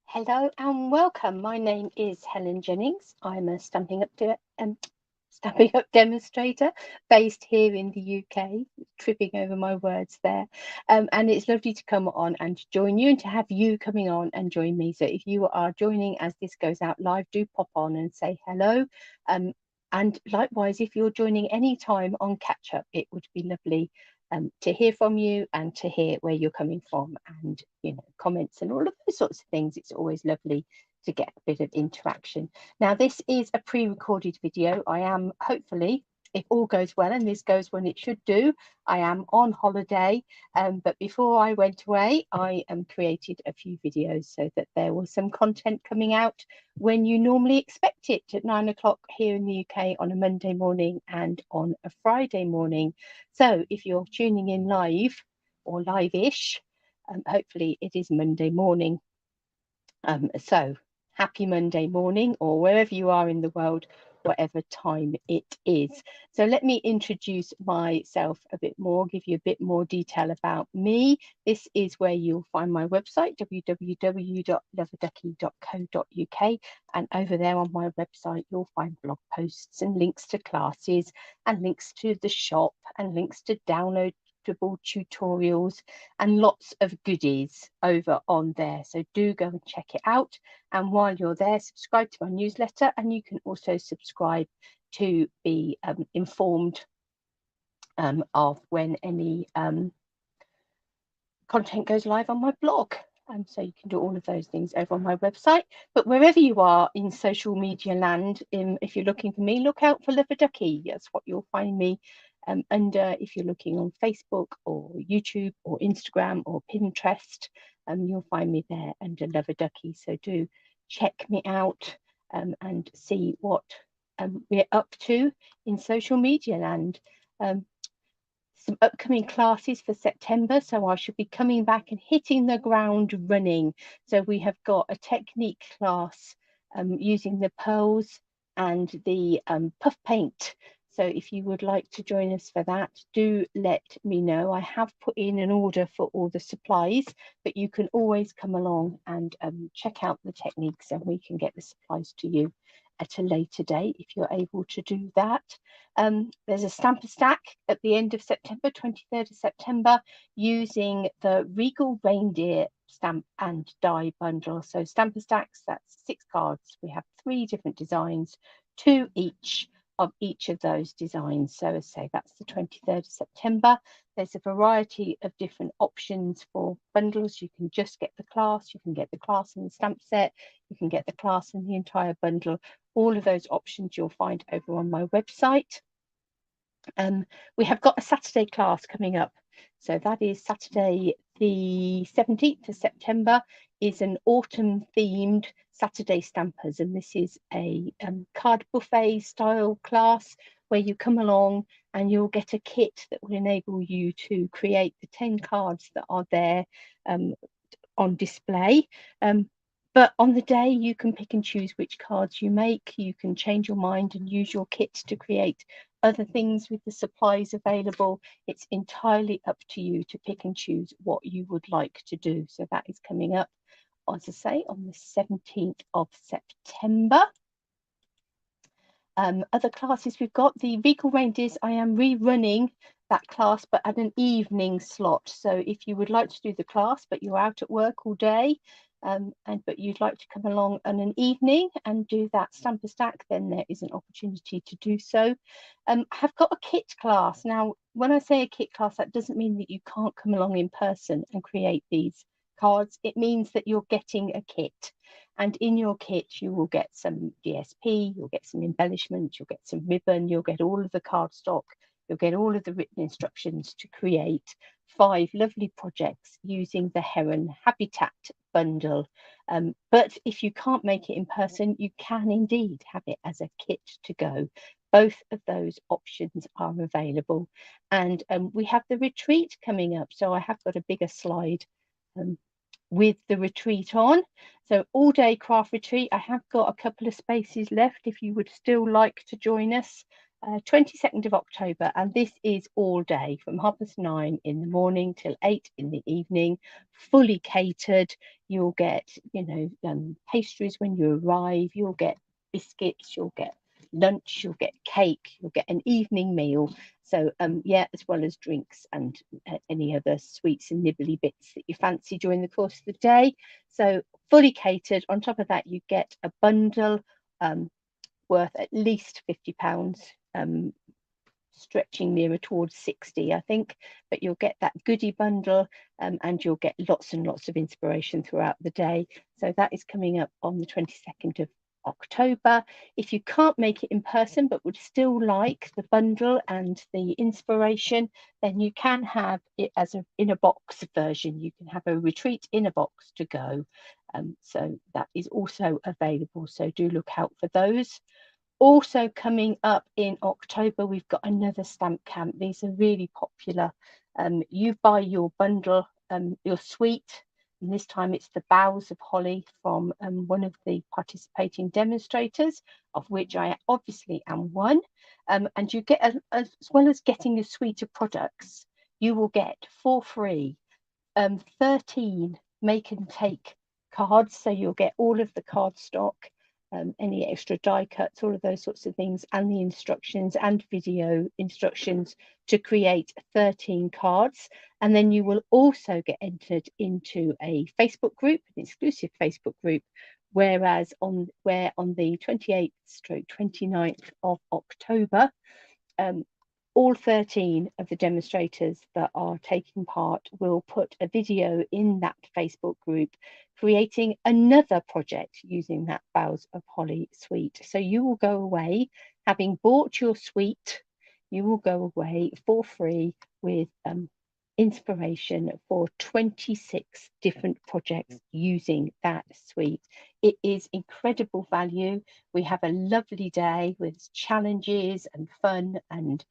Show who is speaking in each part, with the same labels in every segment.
Speaker 1: Hello and welcome. My name is Helen Jennings. I'm a Stamping Up demonstrator based here in the UK. Tripping over my words there. And it's lovely to come on and to join you and to have you coming on and join me. So if you are joining as this goes out live, do pop on and say hello. And likewise, if you're joining any time on catch up, it would be lovely to hear from you and to hear where you're coming from and comments and all of those sorts of things. It's always lovely to get a bit of interaction. Now, this is a pre-recorded video. I am hopefully, if all goes well and this goes when it should do, I am on holiday. But before I went away, I created a few videos so that there was some content coming out when you normally expect it at 9 o'clock here in the UK on a Monday morning and on a Friday morning. So if you're tuning in live or live-ish, hopefully it is Monday morning. So happy Monday morning, or wherever you are in the world, whatever time it is. So let me introduce myself a bit more, give you a bit more detail about me. This is where you'll find my website, www.loveaduckie.co.uk, and over there on my website you'll find blog posts and links to classes and links to the shop and links to download tutorials and lots of goodies over on there. So do go and check it out. And while you're there, subscribe to my newsletter, and you can also subscribe to be informed of when any content goes live on my blog. So you can do all of those things over on my website. But wherever you are in social media land, if you're looking for me, look out for Love-a-Duckie. That's what you'll find me under. If you're looking on Facebook or YouTube or Instagram or Pinterest, you'll find me there under Love-a-Duckie. So do check me out and see what we're up to in social media land. Some upcoming classes for September, so I should be coming back and hitting the ground running. So we have got a technique class using the pearls and the puff paint. So if you would like to join us for that, do let me know. I have put in an order for all the supplies, but you can always come along and check out the techniques, and we can get the supplies to you at a later date if you're able to do that. There's a stamper stack at the end of September, 23rd of September, using the Regal Reindeer stamp and die bundle. So stamper stacks, that's 6 cards. We have 3 different designs, 2 each of each of those designs. So as I say, that's the 23rd of September. There's a variety of different options for bundles. You can just get the class, you can get the class and the stamp set, you can get the class and the entire bundle. All of those options you'll find over on my website. We have got a Saturday class coming up. So that is Saturday the 17th of September, is an autumn themed Saturday Stampers, and this is a card buffet style class where you come along and you'll get a kit that will enable you to create the 10 cards that are there on display. But on the day, you can pick and choose which cards you make. You can change your mind and use your kit to create other things with the supplies available. It's entirely up to you to pick and choose what you would like to do. So that is coming up, as I say, on the 17th of September. Other classes we've got, the Regal Reindeers, I am rerunning that class, but at an evening slot. So if you would like to do the class, but you're out at work all day, but you'd like to come along on an evening and do that stamper stack, then there is an opportunity to do so. I have got a kit class. Now, when I say a kit class, that doesn't mean that you can't come along in person and create these cards. It means that you're getting a kit, and in your kit you will get some DSP, you'll get some embellishment, you'll get some ribbon, you'll get all of the cardstock, you'll get all of the written instructions to create 5 lovely projects using the Heron Habitat bundle. But if you can't make it in person, you can indeed have it as a kit to go. Both of those options are available. And we have the retreat coming up, so I have got a bigger slide with the retreat on. So all day craft retreat. I have got a couple of spaces left if you would still like to join us 22nd of October, and this is all day from 9:30 in the morning till 8 in the evening, fully catered. You'll get, pastries when you arrive, you'll get biscuits, you'll get lunch, you'll get cake, you'll get an evening meal. So yeah, as well as drinks and any other sweets and nibbly bits that you fancy during the course of the day. So fully catered. On top of that, you get a bundle worth at least £50, stretching nearer towards 60, I think, but you'll get that goodie bundle, and you'll get lots and lots of inspiration throughout the day. So that is coming up on the 22nd of October. If you can't make it in person but would still like the bundle and the inspiration, then you can have it as an in a box version. You can have a retreat in a box to go. So that is also available, so do look out for those. Also coming up in October, we've got another stamp camp. These are really popular. You buy your bundle, your suite, and this time it's the boughs of holly from one of the participating demonstrators, of which I obviously am one. And you get, as well as getting a suite of products, you will get for free 13 make and take cards. So you'll get all of the card stock, any extra die cuts, all of those sorts of things, and the instructions and video instructions to create 13 cards. And then you will also get entered into a Facebook group, an exclusive Facebook group, whereas on the 28th/29th of October, all 13 of the demonstrators that are taking part will put a video in that Facebook group creating another project using that Boughs of Holly suite. So you will go away, having bought your suite, you will go away for free with inspiration for 26 different projects using that suite. It is incredible value. We have a lovely day with challenges and fun and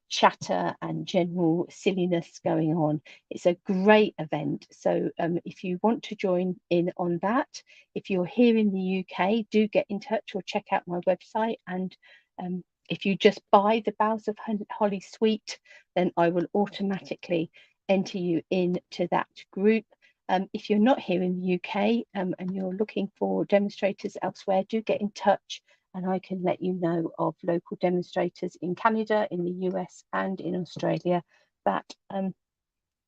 Speaker 1: chatter and general silliness going on. It's a great event. So if you want to join in on that, if you're here in the UK, do get in touch or check out my website. And if you just buy the Boughs of Holly suite, then I will automatically enter you into that group. If you're not here in the UK and you're looking for demonstrators elsewhere, do get in touch and I can let you know of local demonstrators in Canada, in the US and in Australia that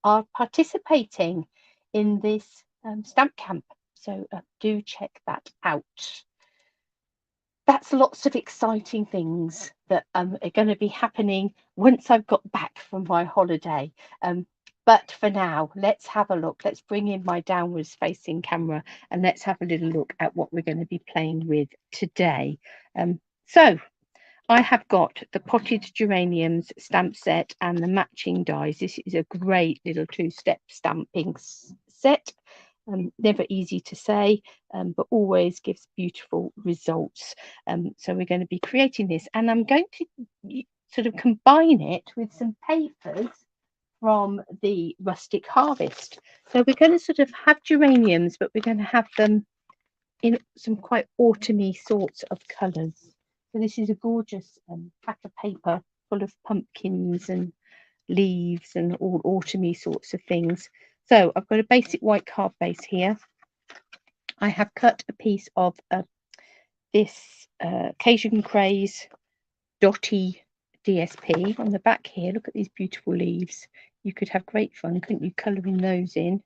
Speaker 1: are participating in this stamp camp. So do check that out. That's lots of exciting things that are going to be happening once I've got back from my holiday. But for now, let's have a look. Let's bring in my downwards facing camera and let's have a little look at what we're going to be playing with today. So I have got the Potted Geraniums stamp set and the matching dies. This is a great little two-step stamping set. Never easy to say, but always gives beautiful results. So we're going to be creating this, and I'm going to sort of combine it with some papers from the Rustic Harvest. So we're going to sort of have geraniums, but we're going to have them in some quite autumny sorts of colours. So this is a gorgeous pack of paper full of pumpkins and leaves and all autumny sorts of things. So I've got a basic white card base here. I have cut a piece of this Cajun Craze Dotty DSP on the back here. Look at these beautiful leaves. You could have great fun, couldn't you, colouring those in?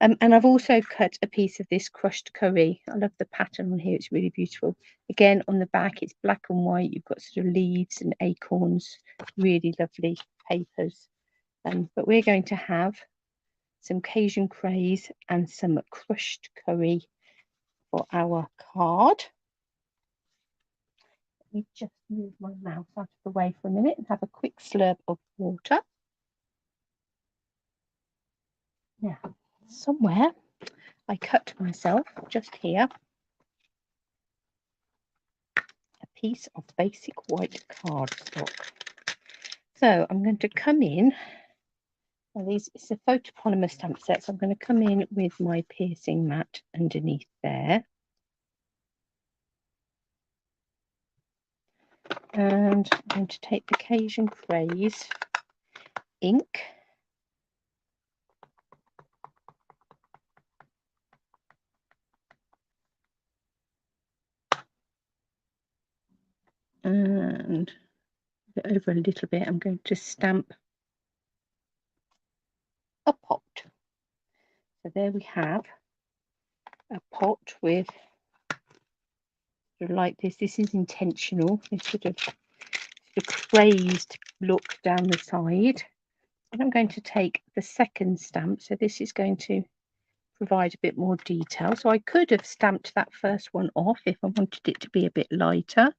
Speaker 1: And I've also cut a piece of this crushed curry. I love the pattern on here. It's really beautiful. Again, on the back, it's black and white. You've got sort of leaves and acorns. Really lovely papers. But we're going to have some Cajun Craze and some crushed curry for our card. Let me just move my mouse out of the way for a minute and have a quick slurp of water. Now, somewhere I cut myself just here a piece of basic white cardstock. So I'm going to come in. Now it's a photopolymer stamp set, so I'm going to come in with my piercing mat underneath there. And I'm going to take the Cajun Craze ink. And over a little bit, I'm going to stamp a pot. So there we have a pot with sort of like this. This is intentional. This sort of crazed look down the side. And I'm going to take the second stamp. So this is going to provide a bit more detail. So I could have stamped that first one off if I wanted it to be a bit lighter.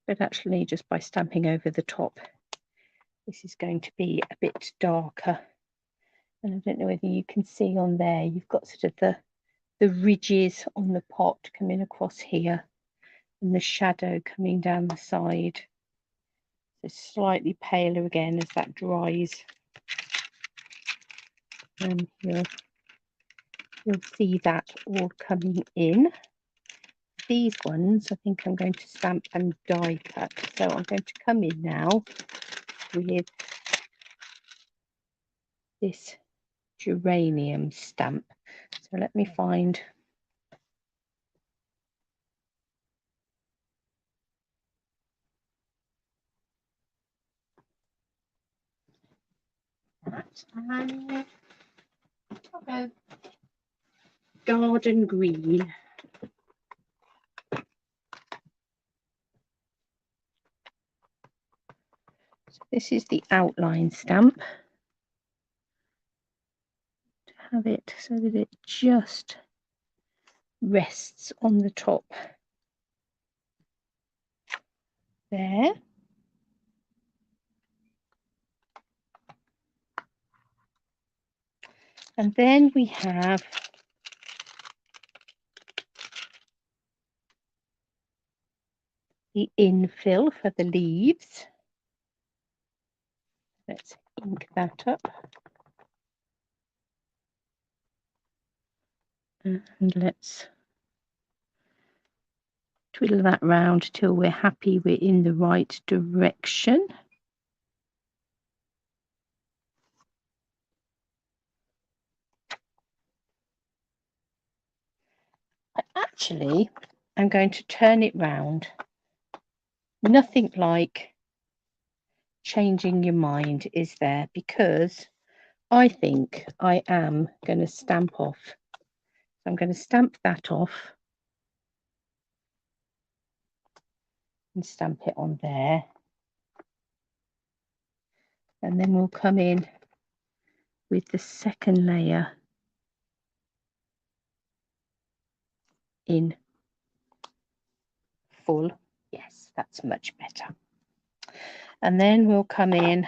Speaker 1: But actually, just by stamping over the top, this is going to be a bit darker. And I don't know whether you can see on there, you've got sort of the ridges on the pot coming across here and the shadow coming down the side. So slightly paler again as that dries. And you'll see that all coming in. These ones, I think I'm going to stamp and die cut. So I'm going to come in now with this geranium stamp. So let me find that. And I'll go garden green. So this is the outline stamp. To have it so that it just rests on the top there. And then we have the infill for the leaves. Let's ink that up. And let's twiddle that round till we're happy we're in the right direction. Actually, I'm going to turn it round. Nothing like changing your mind, is there? Because I think I am going to stamp off. I'm going to stamp that off and stamp it on there. And then we'll come in with the second layer in full. Yes, that's much better. And then we'll come in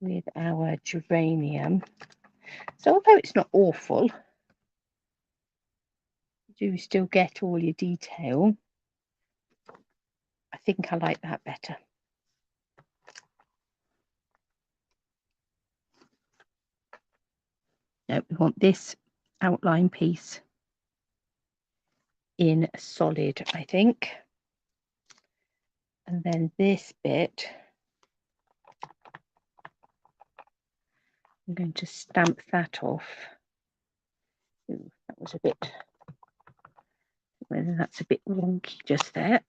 Speaker 1: with our geranium. So although it's not awful, you do still get all your detail. I think I like that better. No, we want this outline piece in solid, I think. And then this bit, I'm going to stamp that off. Ooh, that was a bit, whether that's a bit wonky just there.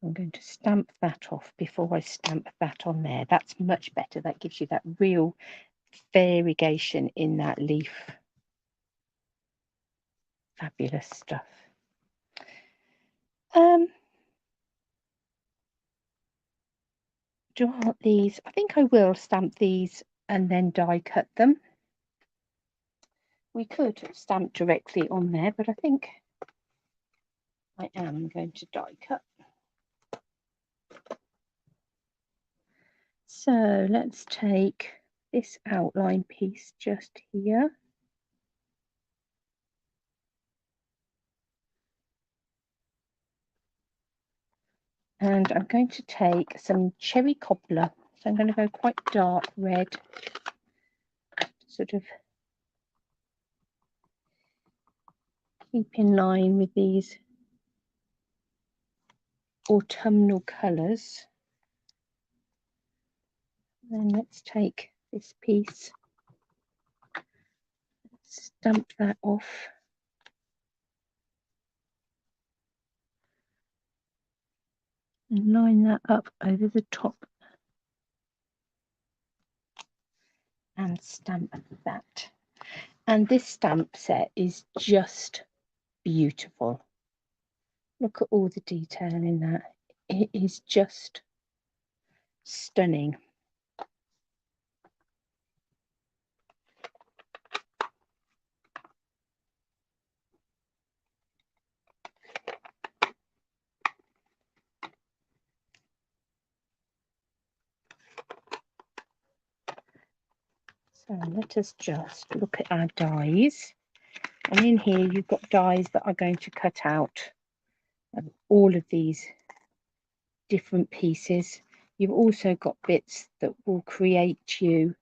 Speaker 1: I'm going to stamp that off before I stamp that on there. That's much better. That gives you that real variegation in that leaf. Fabulous stuff. Do I want these? I think I will stamp these and then die cut them. We could stamp directly on there, but I think I am going to die cut. So let's take this outline piece just here. And I'm going to take some cherry cobbler So I'm going to go quite dark red, sort of keep in line with these autumnal colours. Then let's take this piece, stamp that off. And line that up over the top and stamp that. And this stamp set is just beautiful. Look at all the detail in that. It is just stunning. So let us just look at our dies. And in here you've got dies that are going to cut out all of these different pieces. You've also got bits that will create you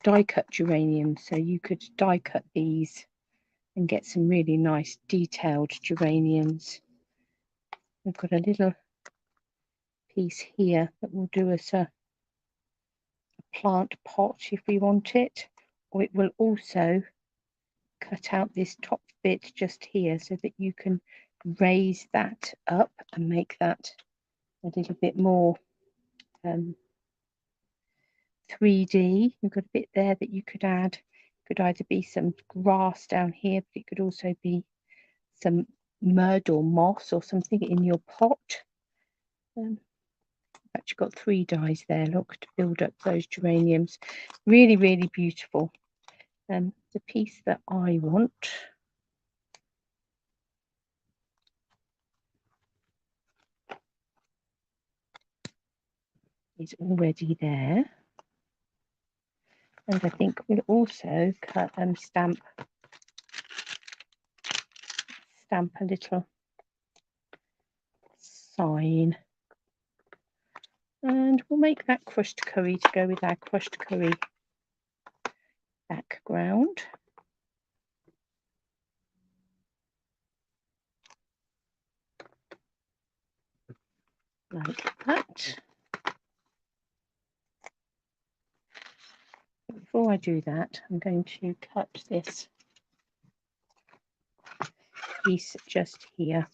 Speaker 1: die cut geraniums, so you could die cut these and get some really nice detailed geraniums. We've got a little piece here that will do us a plant pot if we want it, or it will also cut out this top bit just here so that you can raise that up and make that a little bit more 3D. You've got a bit there that you could add. It could either be some grass down here, but it could also be some mud or moss or something in your pot. I've actually got 3 dies there, look, to build up those geraniums. Really, really beautiful. The piece that I want is already there. And I think we'll also cut stamp a little sign. And we'll make that crushed curry to go with our crushed curry background. Like that. Before I do that, I'm going to cut this piece just here.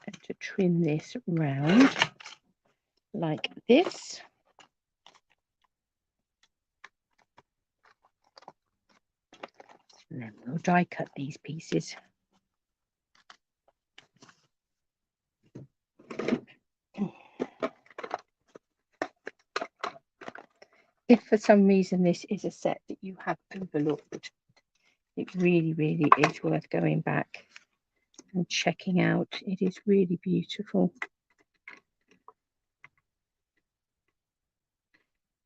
Speaker 1: And to trim this round like this. And then we'll die cut these pieces. If for some reason this is a set that you have overlooked, it really, really is worth going back and checking out. It is really beautiful.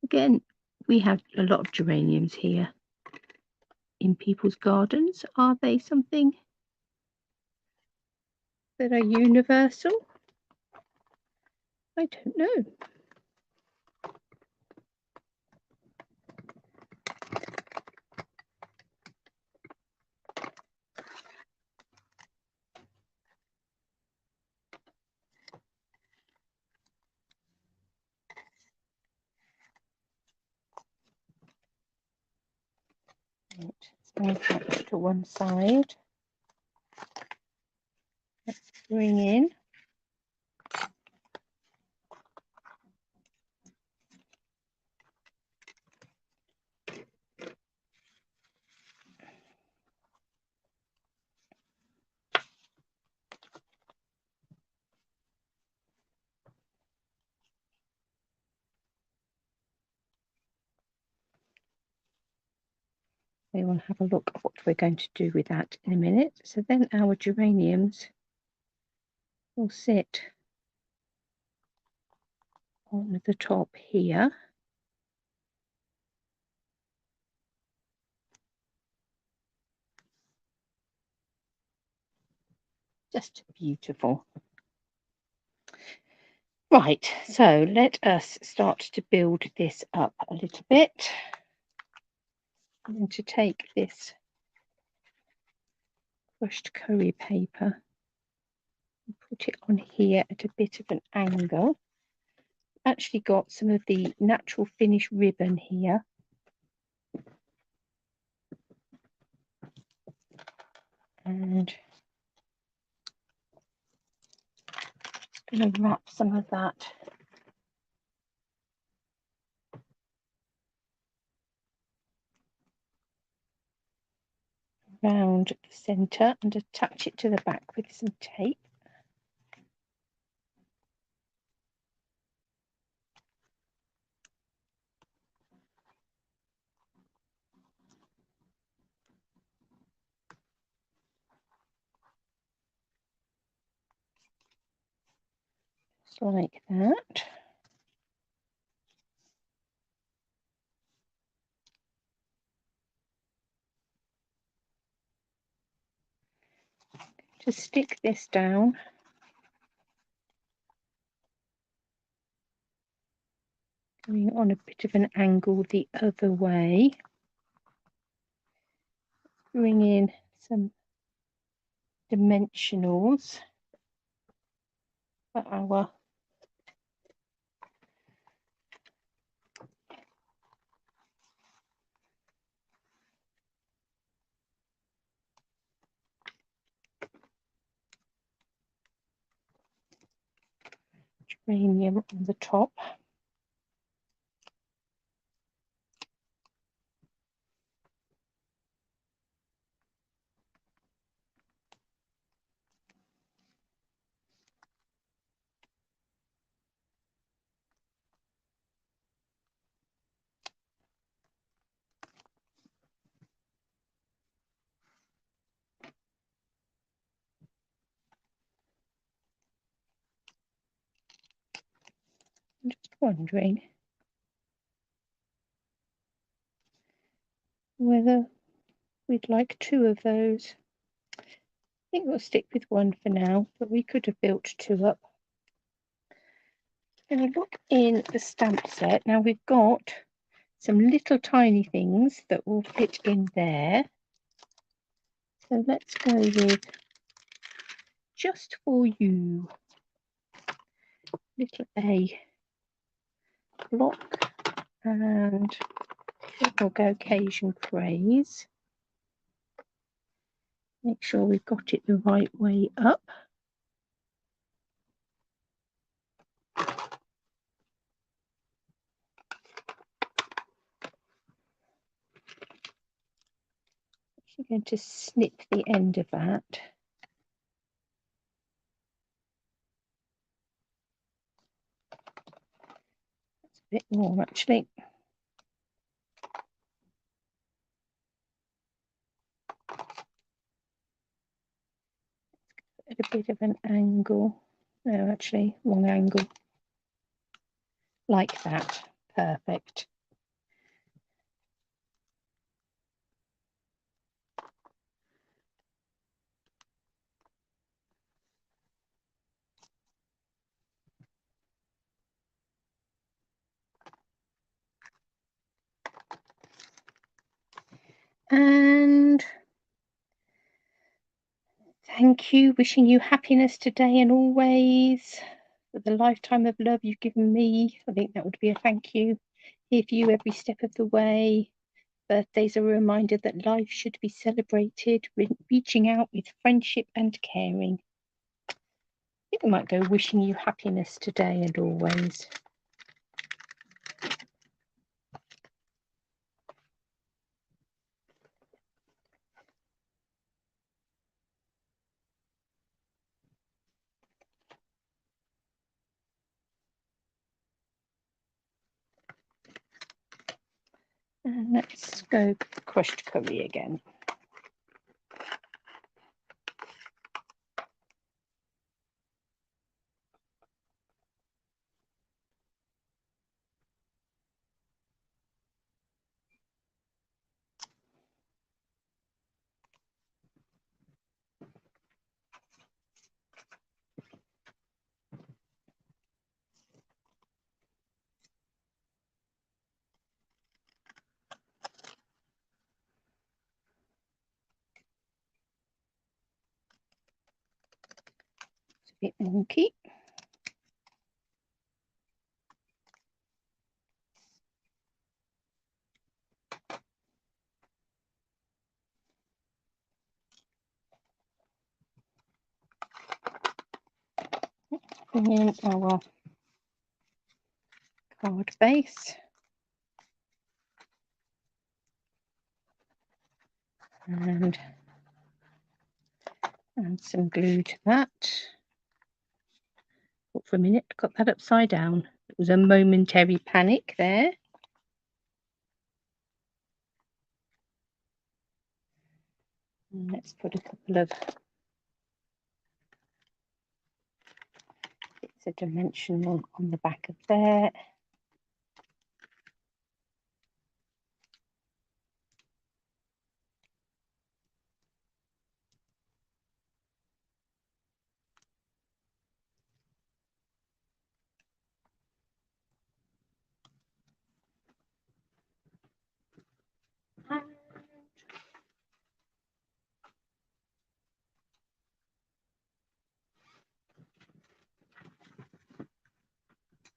Speaker 1: Again, we have a lot of geraniums here in people's gardens. Are they something that are universal? I don't know. Right, let's move that to one side. Let's bring in we will have a look at what we're going to do with that in a minute. So then our geraniums will sit on the top here. Just beautiful. Right, so let us start to build this up a little bit. I'm going to take this crushed curry paper and put it on here at a bit of an angle. Actually got some of the natural finish ribbon here. And I'm going to wrap some of that around the centre and attach it to the back with some tape. Just like that. To stick this down, going on a bit of an angle the other way. Bring in some dimensionals for our geranium on the top. I'm just wondering whether we'd like 2 of those. I think we'll stick with 1 for now, but we could have built 2 up. I'm going to look in the stamp set. Now we've got some little tiny things that will fit in there. So let's go with Just For You, little A block, and we'll go Occasion Craze. Make sure we've got it the right way up. I'm going to snip the end of that. That's a bit more actually. At a bit of an angle. No, actually, wrong angle. Like that. Perfect. And thank you, wishing you happiness today and always for the lifetime of love you've given me. I think that would be a thank you. Here for you every step of the way. Birthdays are a reminder that life should be celebrated, reaching out with friendship and caring. I think we might go wishing you happiness today and always. And let's go crushed curry again. bit wonky. Bring in our card base. And add some glue to that. Thought for a minute, got that upside down. It was a momentary panic there. And let's put a couple of bits of dimensional on the back of there.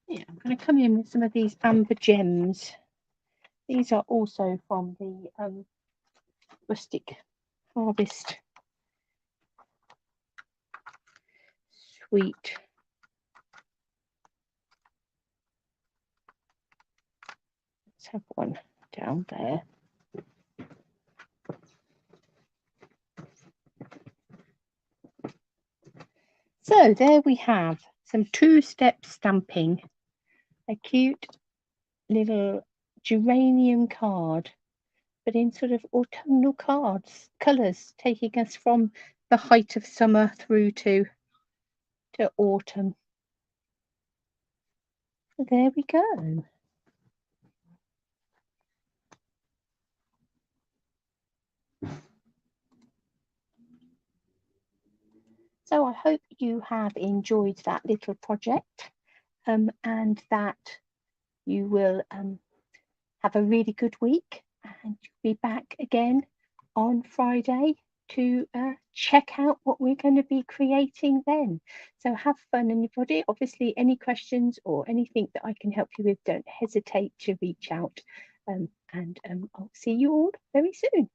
Speaker 1: Yeah, I'm going to come in with some of these amber gems. These are also from the Rustic Harvest Sweet. Let's have one down there. So there we have some two-step stamping, a cute little geranium card, but in sort of autumnal colours, taking us from the height of summer through to autumn. So there we go. So I hope you have enjoyed that little project and that you will have a really good week, and be back again on Friday to check out what we're going to be creating then. So have fun, anybody. Obviously, any questions or anything that I can help you with, don't hesitate to reach out, and I'll see you all very soon.